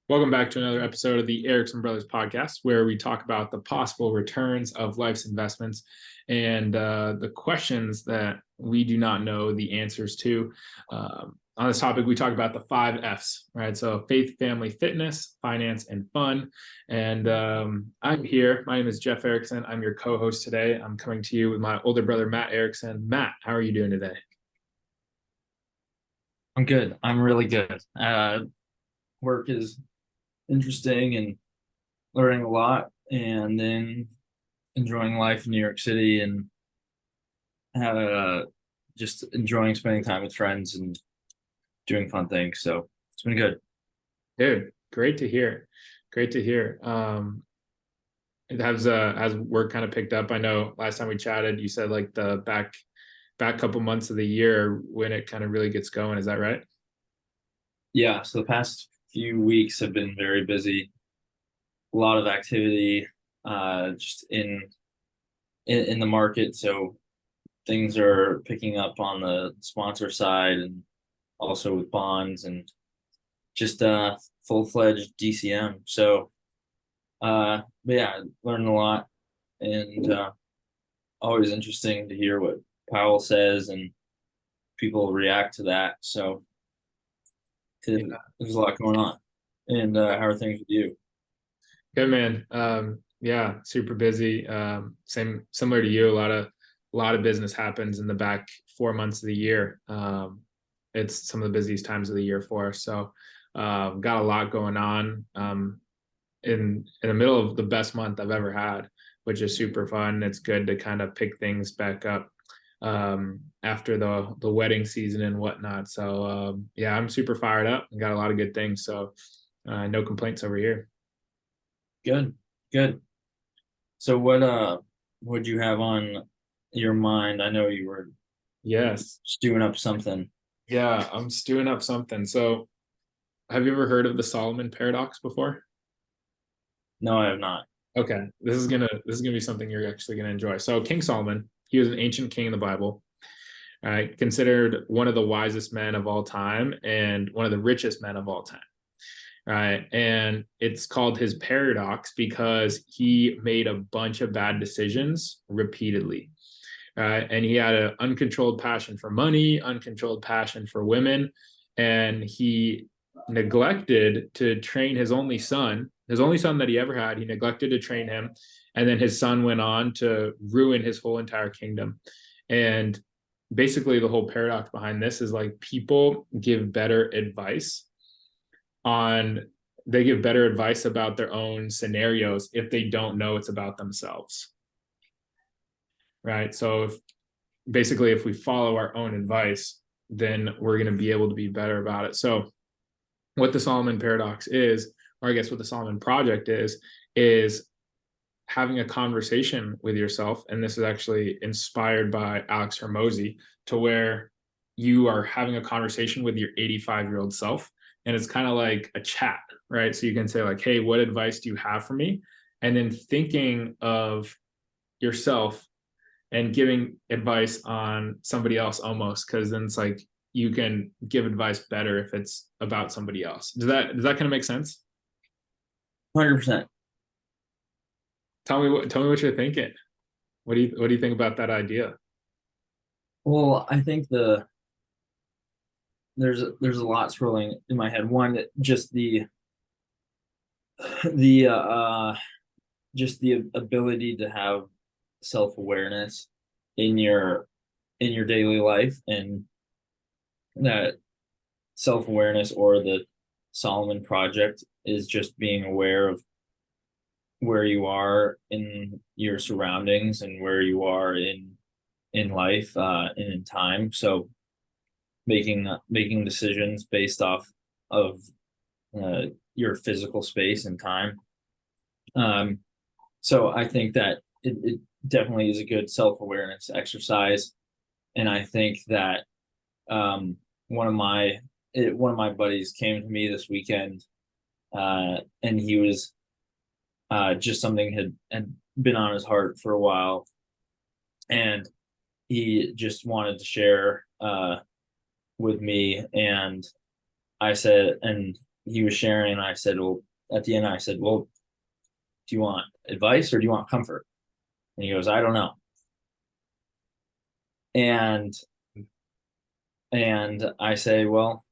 Welcome back to another episode of the Erickson Brothers podcast, where we talk about the possible returns of life's investments and the questions that we do not know the answers to. On this topic, we talk about the 5 F's, right? So faith, family, fitness, finance, and fun. And I'm here. My name is Jeff Erickson. I'm your co-host today. I'm coming to you with my older brother, Matt Erickson. Matt, how are you doing today? I'm good. I'm really good. Work is interesting and learning a lot, and then enjoying life in New York City and uh, just enjoying spending time with friends and doing fun things. So it's been good. Dude, great to hear. Great to hear. It has work kind of picked up. I know last time we chatted, you said like the back couple months of the year when it kind of really gets going. Is that right? Yeah. So the past few weeks have been very busy. A lot of activity, just in the market. So things are picking up on the sponsor side and also with bonds and just full-fledged DCM. So but yeah, learned a lot, and always interesting to hear what Powell says and people react to that. So there's a lot going on. And how are things with you? Good man. Yeah, super busy. Similar to you. A lot of business happens in the back 4 months of the year. It's some of the busiest times of the year for us. So got a lot going on. In the middle of the best month I've ever had, which is super fun. It's good to kind of pick things back up after the wedding season and whatnot. So yeah, I'm super fired up and got a lot of good things. So no complaints over here. Good, good. So what do you have on your mind? I know you were Yes. stewing up something. Yeah, I'm stewing up something. So have you ever heard of the Solomon Paradox before? No, I have not. Okay, this is gonna be something you're actually gonna enjoy. So King Solomon, he was an ancient king in the Bible, right? Considered one of the wisest men of all time and one of the richest men of all time, right? And it's called his paradox because he made a bunch of bad decisions repeatedly, right? And he had an uncontrolled passion for money, uncontrolled passion for women, and he neglected to train his only son that he ever had. He neglected to train him, and then his son went on to ruin his whole entire kingdom. And basically, the whole paradox behind this is like people give better advice on they give better advice about their own scenarios if they don't know it's about themselves, right? So if we follow our own advice, then we're going to be able to be better about it. So what the Solomon Paradox is, or I guess what the Solomon Project is having a conversation with yourself. And this is actually inspired by Alex Hermosi, to where you are having a conversation with your 85-year-old self. And it's kind of like a chat, right? So you can say, like, hey, what advice do you have for me? And then thinking of yourself and giving advice on somebody else almost, because then it's like you can give advice better if it's about somebody else. Does that kind of make sense? 100%. Tell me what you're thinking. What do you think about that idea? Well, I think there's a lot swirling in my head. One, just the just the ability to have self-awareness in your daily life, and that self-awareness, or the Solomon project, is just being aware of where you are in your surroundings and where you are in life, and in time. So making decisions based off of uh, your physical space and time. Um, so I think that it definitely is a good self-awareness exercise, and I think that um, one of my buddies came to me this weekend, and he was just something had been on his heart for a while, and he just wanted to share with me. And I said, and he was sharing, and I said, well, at the end, I said, well, do you want advice or do you want comfort? And he goes, I don't know. And I say, well,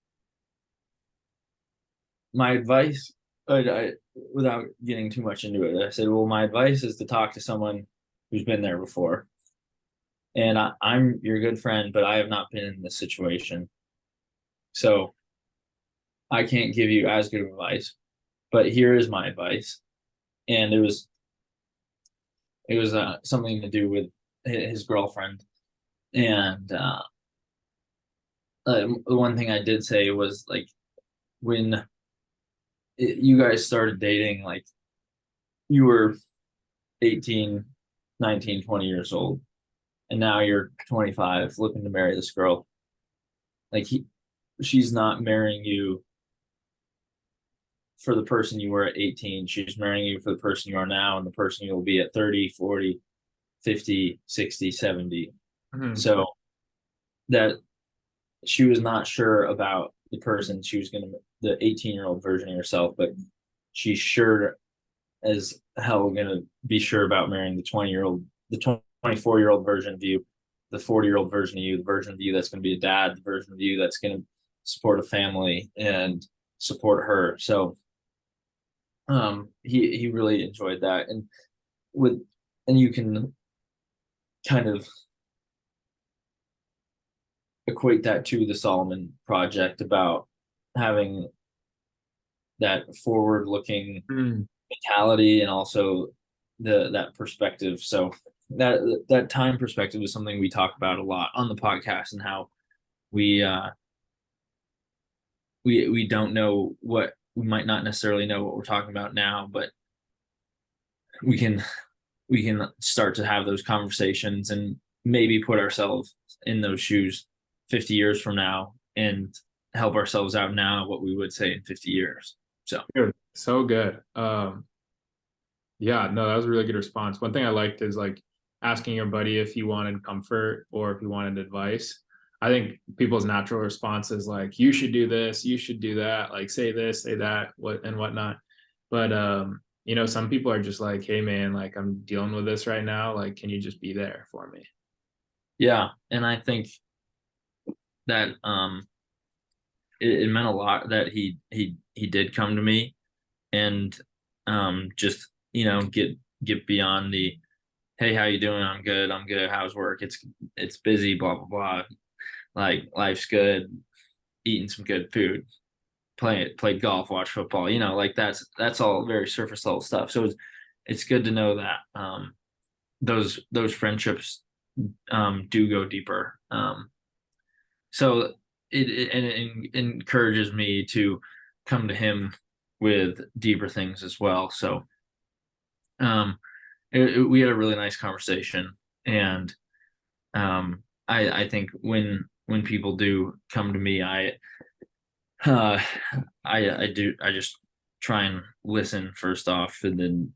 my advice, without getting too much into it, I said, well, my advice is to talk to someone who's been there before. And I'm your good friend, but I have not been in this situation. So I can't give you as good of advice, but here is my advice. And it was something to do with his girlfriend. And the one thing I did say was like, when you guys started dating, like you were 18, 19, 20 years old, and now you're 25 looking to marry this girl. Like she's not marrying you for the person you were at 18. She's marrying you for the person you are now and the person you'll be at 30, 40, 50, 60, 70. Mhm. So that she was not sure about the person she was going to, the 18-year-old version of herself, but she's sure as hell going to be sure about marrying the 20-year-old, the 24-year-old version of you, the 40-year-old version of you, the version of you that's going to be a dad, the version of you that's going to support a family and support her. So he really enjoyed that. And with, and you can kind of equate that to the Solomon project about having that forward looking Mm. mentality and also that perspective. So that time perspective is something we talk about a lot on the podcast, and how we we don't know what, we might not necessarily know what we're talking about now, but we can start to have those conversations and maybe put ourselves in those shoes 50 years from now and help ourselves out now what we would say in 50 years. So Dude, so good. Yeah, no, that was a really good response. One thing I liked is like asking your buddy if he wanted comfort or if he wanted advice. I think people's natural response is like, you should do this, you should do that, like say this, say that, what and whatnot. But some people are just like, hey man, like I'm dealing with this right now. Like, can you just be there for me? yeah, and I think that it meant a lot that he did come to me and just get beyond the, hey, how you doing? I'm good, I'm good, how's work? It's busy, blah blah blah. Like life's good, eating some good food, play golf, watch football, like that's all very surface level stuff. So it's good to know that those friendships do go deeper. So it encourages me to come to him with deeper things as well. So we had a really nice conversation, and I think when people do come to me, uh, I just try and listen first off, and then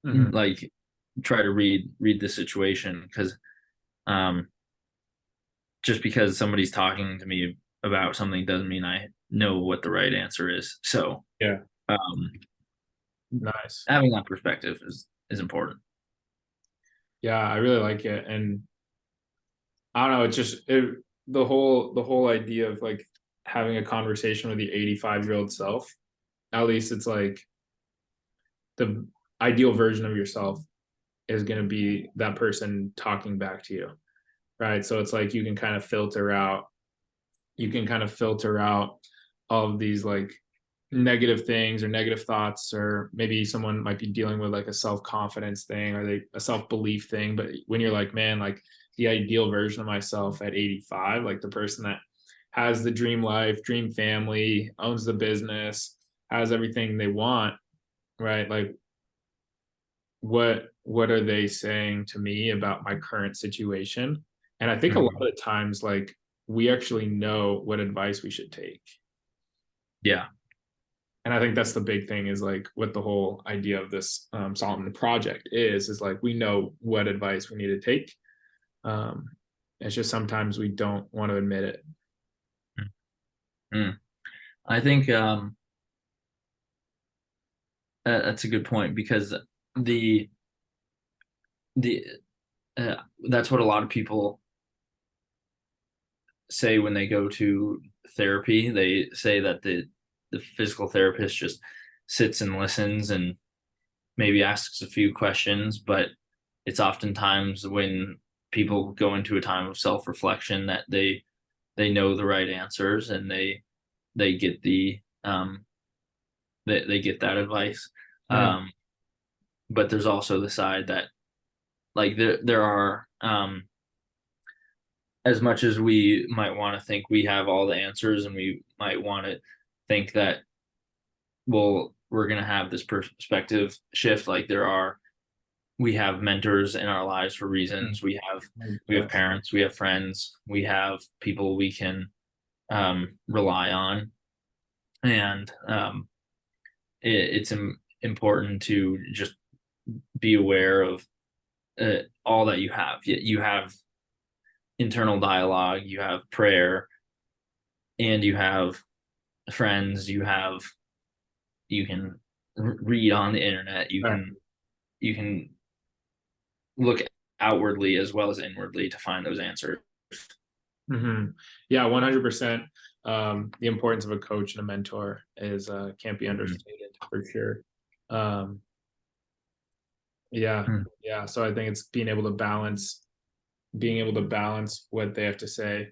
Mhm. like try to read the situation, because um just because somebody's talking to me about something doesn't mean I know what the right answer is. So Yeah, um nice. having that perspective is important. Yeah, I really like it. And I don't know, the whole idea of like having a conversation with the 85-year-old self, at least it's like the ideal version of yourself is going to be that person talking back to you, right? So it's like you can kind of filter out all of these like negative things or negative thoughts, or maybe someone might be dealing with like a self-confidence thing or a self-belief thing. But when you're like, man, like the ideal version of myself at 85, like the person that has the dream life, dream family, owns the business, has everything they want, right? Like what are they saying to me about my current situation? And I think a lot Mhm. of the times, like we actually know what advice we should take. Yeah. And I think that's the big thing, is like what the whole idea of this Solomon project is like we know what advice we need to take. Um, it's just sometimes we don't want to admit it. Mm. I think that's a good point, because the the uh, that's what a lot of people say when they go to therapy. They say that the physical therapist just sits and listens and maybe asks a few questions, but it's oftentimes when people go into a time of self-reflection that they know the right answers, and they get they get that advice. Mhm. um but there's also the side that, like, there are, as much as we might want to think we have all the answers, and we might want to think that, well, we're going to have this perspective shift, like, we have mentors in our lives for Mhm. reasons. We have 100%. parents, we have friends, we have people we can rely on. And it's important to just be aware of all that you have. You have internal dialogue, you have prayer, and you have friends. You can read on the internet. Right. You can look outwardly as well as inwardly to find those answers. Yeah, 100%. The importance of a coach and a mentor is can't be Mhm. understated for sure. Um, yeah, Mhm. yeah. So I think it's being able to balance what they have to say.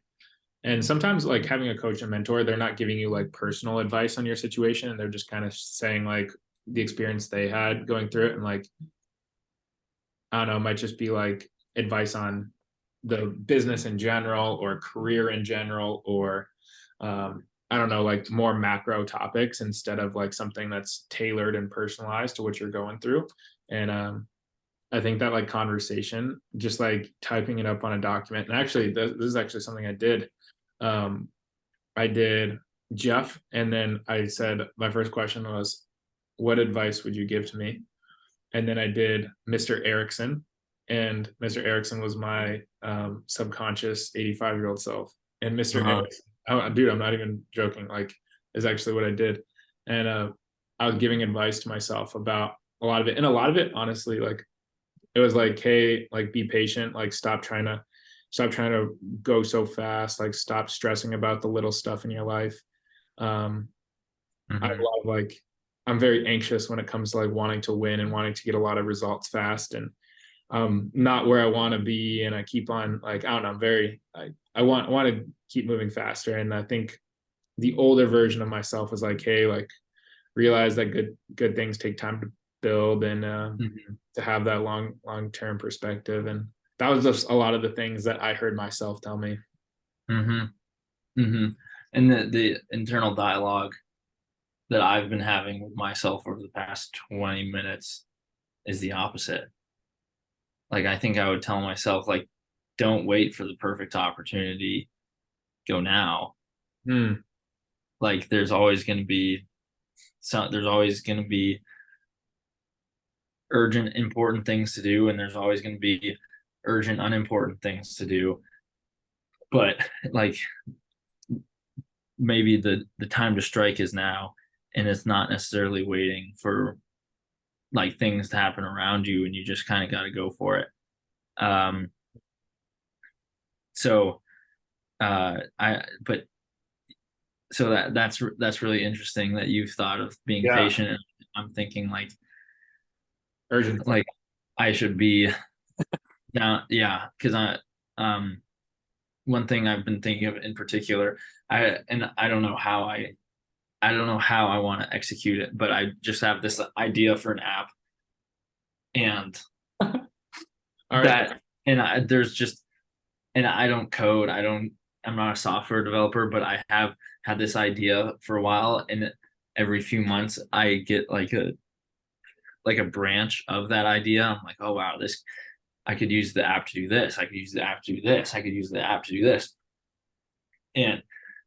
And sometimes like having a coach and mentor, they're not giving you like personal advice on your situation, and they're just kind of saying like the experience they had going through it, and like I don't know, it might just be like advice on the business in general or career in general, or I don't know, like more macro topics instead of like something that's tailored and personalized to what you're going through. And I think that like conversation, just like typing it up on a document, and actually, this is actually something I did. Um, I did Jeff, and then I said my first question was, "What advice would you give to me?" And then I did Mr. Erickson, and Mr. Erickson was my subconscious 85-year-old self. And Mr. Uh-huh. Erickson, oh, dude, I'm not even joking. Like, is actually what I did. And I was giving advice to myself about a lot of it, and a lot of it, honestly, like it was like, hey, like be patient, like stop trying to go so fast, like stop stressing about the little stuff in your life. Um, I have a Hmm. lot of like I'm very anxious when it comes to like wanting to win and wanting to get a lot of results fast, and not where I want to be, and I keep on like I don't know, I'm very I want to keep moving faster, and I think the older version of myself was like, hey, like realize that good things take time to build, and Hmm. to have that long term perspective. And that was just a lot of the things that I heard myself tell me. Hmm. Hmm. And the internal dialogue that I've been having with myself over the past 20 minutes is the opposite. Like, I think I would tell myself, like, don't wait for the perfect opportunity, go now. Hmm. Like, there's always going to be urgent important things to do, and there's always going to be urgent unimportant things to do. But like, maybe the time to strike is now, and it's not necessarily waiting for like things to happen around you, and you just kind of got to go for it. um so I but so that's really interesting that you've thought of being Yeah. patient. And I'm thinking, Urgency. like I should be now, yeah, because um one thing I've been thinking of in particular, I don't know how I don't know how I want to execute it, but I just have this idea for an app. And All right. there's just, and I don't code. I'm not a software developer, but I have had this idea for a while, and every few months I get like a branch of that idea. I'm like, oh wow, this I could use the app to do this. I could use the app to do this. I could use the app to do this. And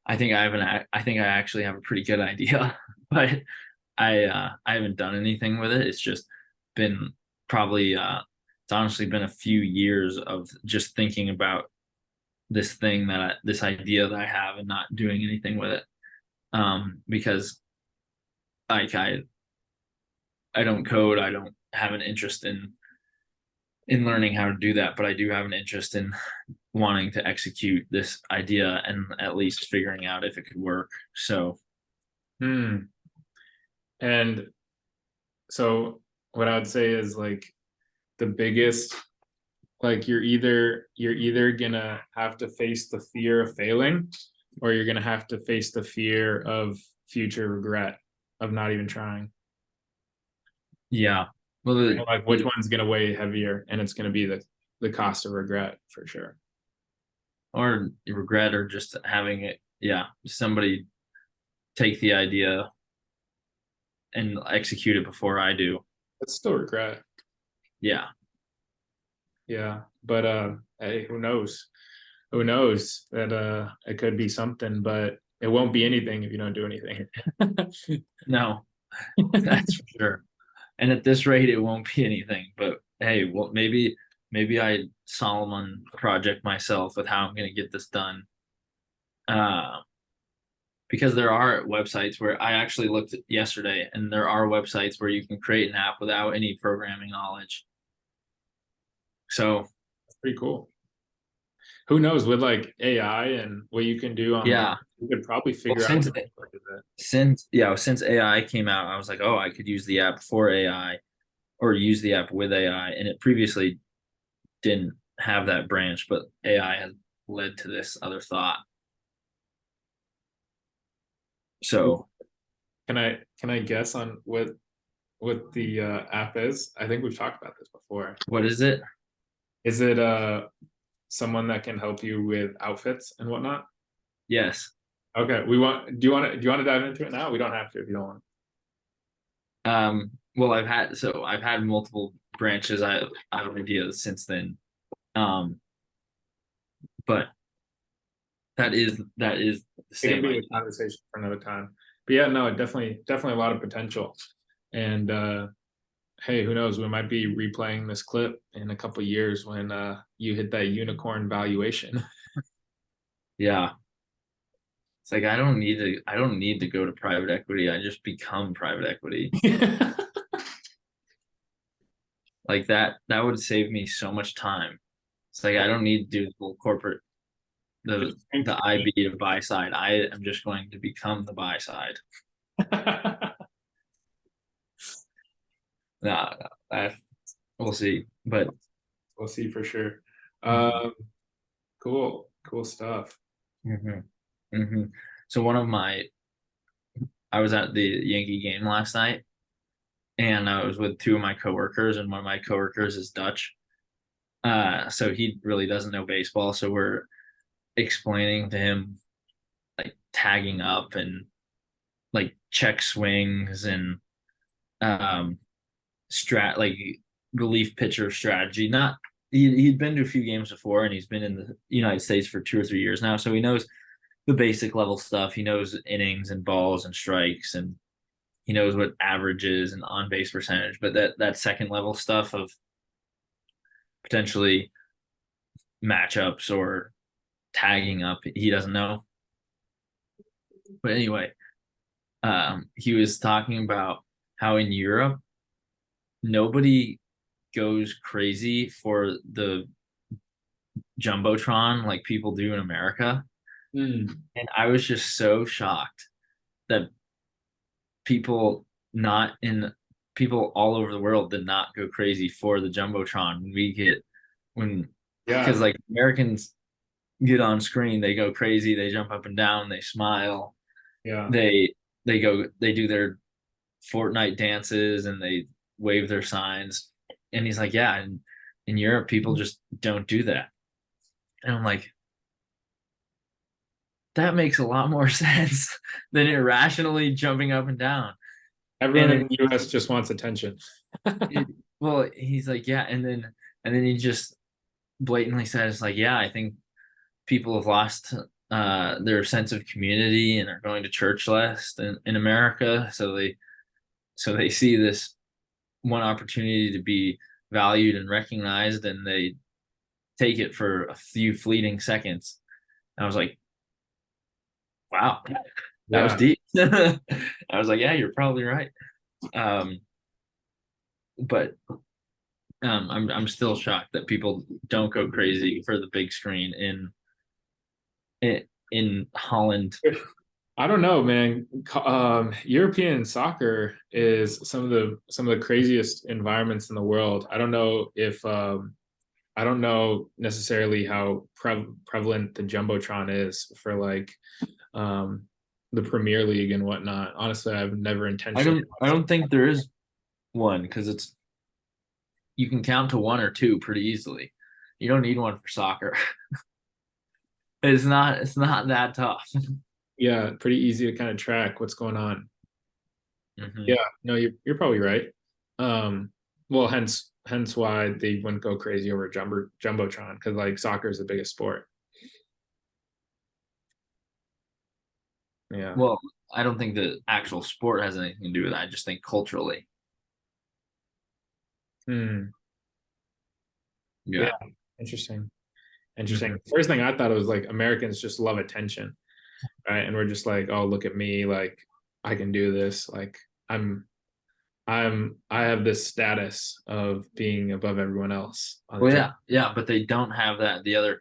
I think I actually have a pretty good idea, but I haven't done anything with it. It's just been probably it's honestly been a few years of just thinking about this idea that I have, and not doing anything with it. Because like I don't code, I don't have an interest in learning how to do that, but I do have an interest in wanting to execute this idea and at least figuring out if it could work. So Hmm. And so what I would say is like the biggest, like you're either gonna have to face the fear of failing, or you're gonna have to face the fear of future regret of not even trying. yeah, well, And like which one's gonna weigh heavier, and it's gonna be the cost of regret for sure. or regret, or just having it, yeah, somebody take the idea and execute it before I do. It's still regret. Yeah, Yeah. But hey, who knows? Who knows that it could be something, but it won't be anything if you don't do anything. no, that's for sure. And at this rate, it won't be anything. But hey, well, maybe I Solomon project myself with how I'm going to get this done. Uh, because there are websites where I actually looked at yesterday, and there are websites where you can create an app without any programming knowledge. So That's pretty cool. Who knows with like AI and what you can do online, yeah, you could probably well, figure out what is it. since AI came out, I was like, oh, I could use the app for AI or use the app with AI, and it previously didn't have that branch, but AI has led to this other thought. So Can I guess on what the app is? I think we've talked about this before. what is it? Is it someone that can help you with outfits and whatnot? Yes. Okay, do you want to dive into it now? We don't have to if you don't want. Well, I've had multiple branches. I have ideas since then. Um, but that is the It can same be a idea. conversation for another time. But yeah, no, definitely a lot of potential. And hey, who knows? We might be replaying this clip in a couple years when you hit that unicorn valuation. Yeah. It's like I don't need to go to private equity. I just become private equity. Like that would save me so much time. It's like I don't need to do the whole corporate the IB to buy side. I am just going to become the buy side. Nah, that we'll see. But We'll see for sure. mhm, Cool stuff. mhm, mhm. So I was at the Yankee game last night, and I was with two of my coworkers, and one of my coworkers is Dutch. So he really doesn't know baseball. So we're explaining to him like tagging up and like check swings and um like relief pitcher strategy. Not he'd been to a few games before, and he's been in the United States for 2 or 3 years now, so he knows the basic level stuff. He knows innings and balls and strikes, and he knows what average is and on base percentage. But that second level stuff of potentially matchups or tagging up, he doesn't know. But anyway, he was talking about how in Europe nobody goes crazy for the jumbotron like people do in America. Mm, And I was just so shocked that people not in people all over the world did not go crazy for the jumbotron when because yeah, like Americans get on screen, they go crazy, they jump up and down, they smile, yeah. they do their Fortnite dances, and they wave their signs. And he's like, yeah, and in Europe people just don't do that. And I'm like, that makes a lot more sense than irrationally jumping up and down. Everyone And in then the US just wants attention. it, well, he's like, yeah, and then he just blatantly says like, yeah, I think people have lost their sense of community and are going to church less in America. So they see this one opportunity to be valued and recognized, and they take it for a few fleeting seconds. And I was like, wow, That was Yeah. deep. I was like, yeah, you're probably right. Um, but I'm still shocked that people don't go crazy for the big screen in Holland. I don't know, man. European soccer is some of the craziest environments in the world. I don't know necessarily how prevalent the jumbotron is for like um, the Premier League and whatnot. Honestly, I've never intentionally I watched it. don't think there is one because it's you can count to one or two pretty easily. You don't need one for soccer. It's not that tough. Yeah, pretty easy to kind of track what's going on. Hmm. Yeah, no, you're probably right. Um, well, hence why they wouldn't go crazy over jumbotron because like soccer is the biggest sport. Yeah. Well, I don't think the actual sport has anything to do with it. I just think culturally. Hmm. Yeah. Yeah. Interesting. Hmm. Interesting. First thing I thought was like Americans just love attention, right? And we're just like, oh, look at me, like I can do this. Like I'm I have this status of being above everyone else on the Well, team. yeah, yeah, but they don't have that. The other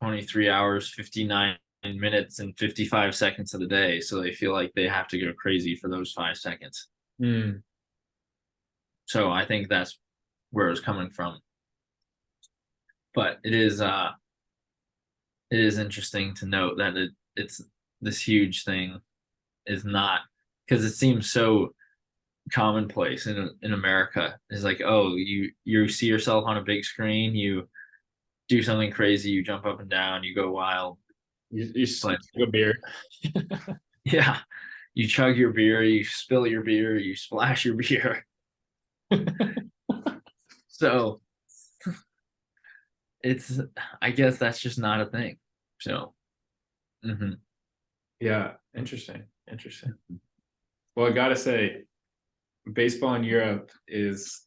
23 hours, 59 minutes, and 55 seconds of the day. So they feel like they have to go crazy for those 5 seconds. Hmm. So I think that's where it's coming from. But it is interesting to note that it's this huge thing is not because it seems so commonplace in America. It's like, oh, you see yourself on a big screen, you do something crazy, you jump up and down, you go wild. You But took a beer. yeah, you chug your beer, you spill your beer, you splash your beer. So it's I guess that's just not a thing. So mhm. Yeah, interesting. Interesting. Well, I gotta say, baseball in Europe is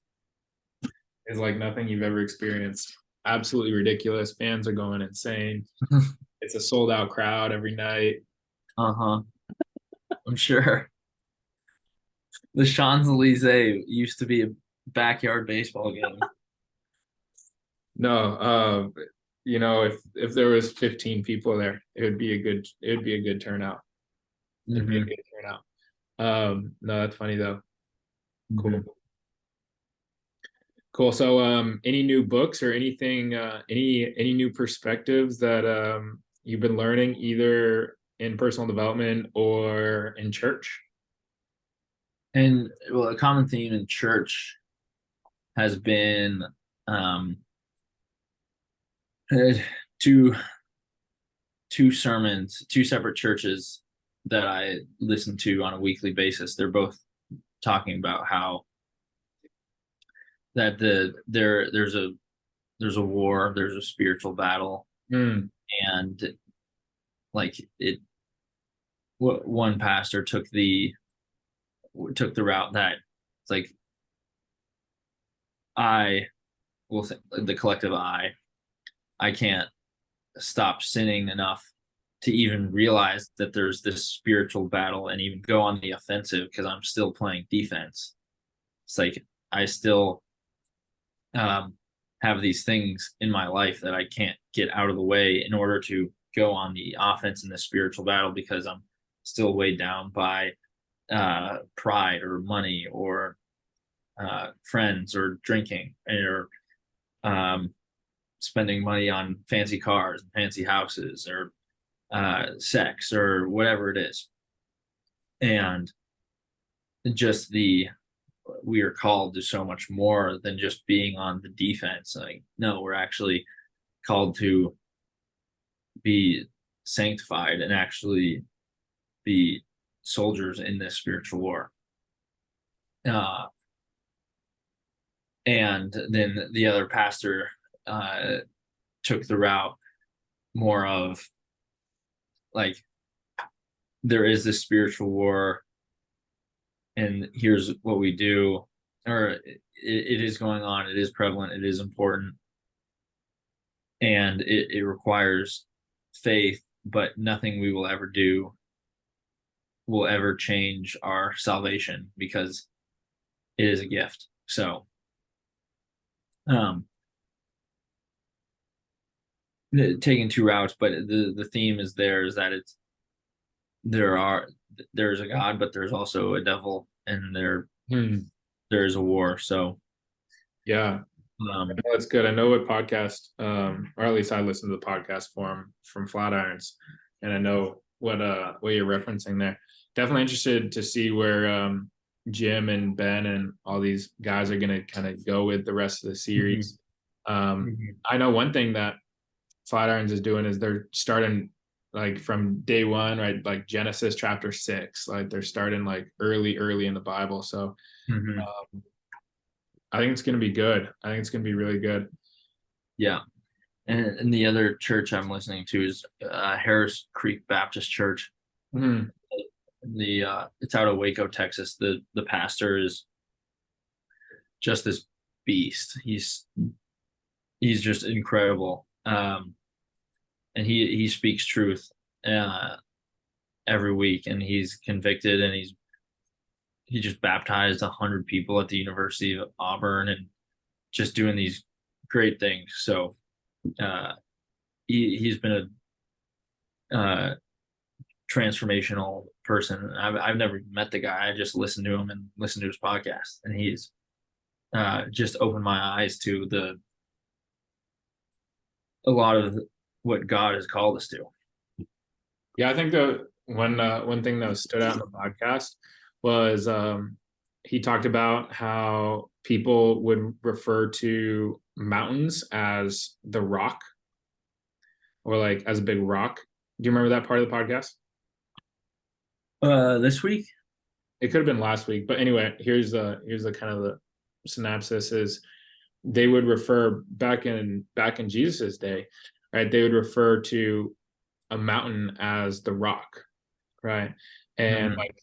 like nothing you've ever experienced. Absolutely ridiculous. Fans are going insane. It's a sold out crowd every night. Uh-huh. I'm sure. The Champs-Elysees used to be a backyard baseball game. No, you know, if there was 15 people there, it would be a good turnout. It'd be a Hmm. good turnout. No, that's funny though. Cool. Hmm. Cool. So any new books or anything any new perspectives that you've been learning either in personal development or in church? And well, a common theme in church has been um uh, two two sermons, two separate churches that I listen to on a weekly basis. They're both talking about how that there's a war, there's a spiritual battle, Mm, and like it. One pastor took the route that it's like I will say the collective I can't stop sinning enough to even realize that there's this spiritual battle and even go on the offensive because I'm still playing defense. It's like I still um, have these things in my life that I can't get out of the way in order to go on the offense in the spiritual battle because I'm still weighed down by pride or money or friends or drinking or um, spending money on fancy cars and fancy houses or sex or whatever it is. And just the we are called to so much more than just being on the defense. Like, no, we're actually called to be sanctified and actually be soldiers in this spiritual war. Uh, and then the other pastor uh, took the route more of like there is this spiritual war and here's what we do or it is going on, it is prevalent, it is important, and it requires faith, but nothing we will ever do will ever change our salvation, because it is a gift. So, um, taking two routes, but the theme is there, is that there are there's a God, but there's also a devil, and Hmm. there's a war. So, Yeah, um, that's good. I know what podcast, or at least I listen to the podcast from Flatirons, and I know what you're referencing there. Definitely interested to see where Jim and Ben and all these guys are gonna kind of go with the rest of the mhm, series. mhm, I know one thing that Flatirons is doing is they're starting like from day one, right? Like Genesis chapter 6, like they're starting like early in the Bible. So mhm. I think it's gonna be good. I think it's gonna be really good. Yeah. And the other church I'm listening to is Harris Creek Baptist Church. Mhm. The It's out of Waco, Texas. The pastor is just this beast. He's just incredible. And he speaks truth uh, every week, and he's convicted, and he just baptized 100 people at the University of Auburn, and just doing these great things. So uh, he's been a transformational person. I've never met the guy. I just listened to him and listened to his podcast, and he's just opened my eyes to the a lot of what God has called us to. Yeah, I think the one thing that stood out in the podcast was he talked about how people would refer to mountains as the rock or like as a big rock. Do you remember that part of the podcast? This week. It could have been last week, but anyway, here's the kind of the synopsis is they would refer back in Jesus's day, right? They would refer to a mountain as the rock, right? And Mhm. like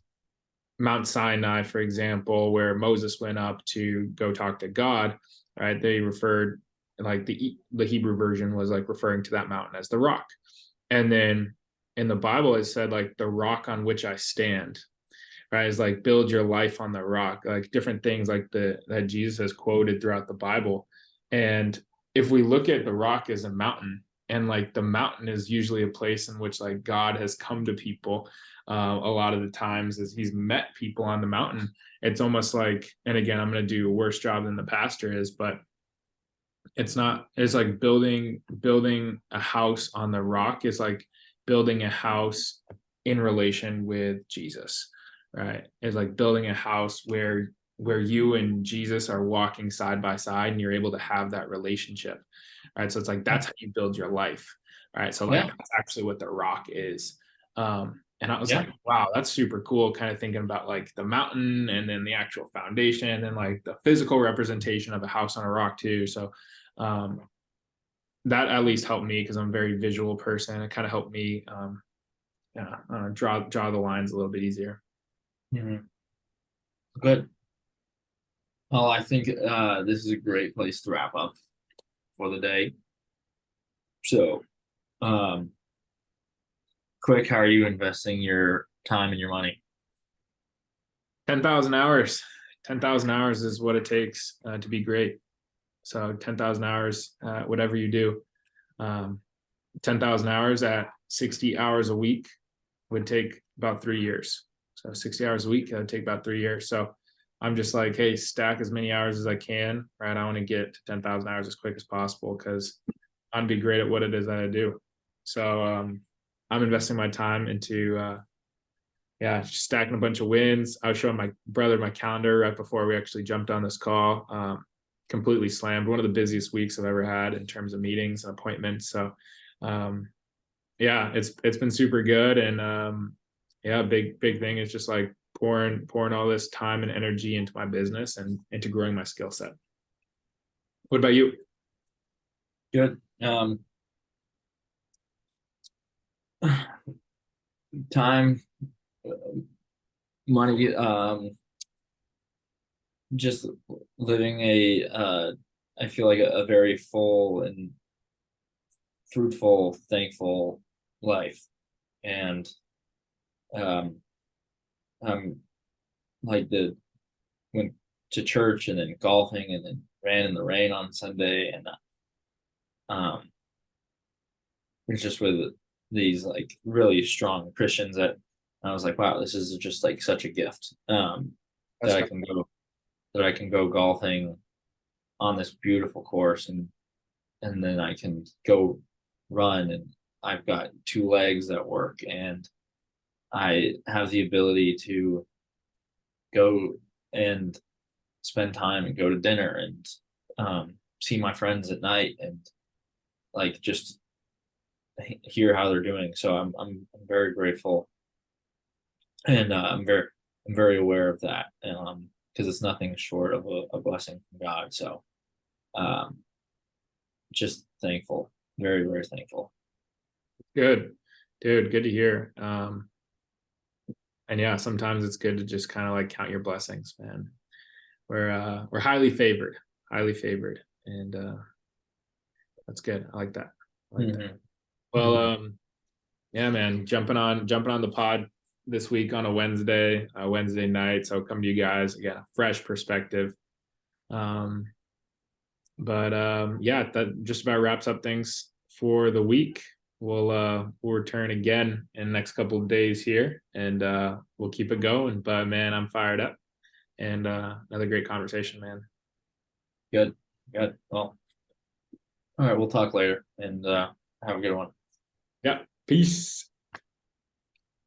Mount Sinai, for example, where Moses went up to go talk to God, right? They referred like the Hebrew version was like referring to that mountain as the rock. And then in the Bible, it said like the rock on which I stand, right? Is like build your life on the rock, like different things like the that Jesus has quoted throughout the Bible. And if we look at the rock as a mountain, and like the mountain is usually a place in which like God has come to people. A lot of the times as he's met people on the mountain, it's almost like, and again, I'm going to do a worse job than the pastor is, but it's like building a house on the rock is like building a house in relation with Jesus, right? It's like building a house where you and Jesus are walking side by side and you're able to have that relationship, right? So it's like that's how you build your life, right? So like Yeah, that's actually what the rock is. And I was yeah, like, wow, that's super cool, kind of thinking about like the mountain and then the actual foundation and like the physical representation of a house on a rock too. So um, that at least helped me because I'm a very visual person. It kind of helped me, yeah, draw the lines a little bit easier. mhm. Good. Well, I think this is a great place to wrap up for the day. So, um, quick, how are you investing your time and your money? 10,000 hours. 10,000 hours is what it takes to be great. So 10,000 hours, whatever you do, 10,000 hours at 60 hours a week would take about 3 years. So 60 hours a week would take about 3 years. So I'm just like, hey, stack as many hours as I can, right? I want to get to 10,000 hours as quick as possible because I want to be great at what it is that I do. So I'm investing my time into, yeah, stacking a bunch of wins. I was showing my brother my calendar right before we actually jumped on this call. Completely slammed. One of the busiest weeks I've ever had in terms of meetings and appointments. So, um, yeah, it's been super good. And yeah, big thing is just like pouring all this time and energy into my business and into growing my skill set. What about you? Good. Time, money, just living I feel like a very full and fruitful, thankful life. And um, like the went to church and then golfing and then ran in the rain on Sunday, and um it's just with these like really strong Christians that I was like, wow, this is just like such a gift. That's That I fun. can go that I can go golfing on this beautiful course, and then I can go run, and I've got two legs that work, and I have the ability to go and spend time and go to dinner and see my friends at night and like just hear how they're doing. So I'm very grateful, and I'm very aware of that, because it's nothing short of a blessing from God. So um, just thankful, very thankful. Good, dude. Good to hear. And yeah, sometimes it's good to just kind of like count your blessings, man. We're highly favored, and that's good. I like that. I like that. Hmm. Well, yeah, man, jumping on the pod this week on a Wednesday night. So I'll come to you guys again, a fresh perspective. Um, but yeah, that just about wraps up things for the week. We'll return again in the next couple of days here, and we'll keep it going. But man, I'm fired up, and another great conversation, man. Good, good. Well, all right, we'll talk later, and have a good one. Yeah, peace.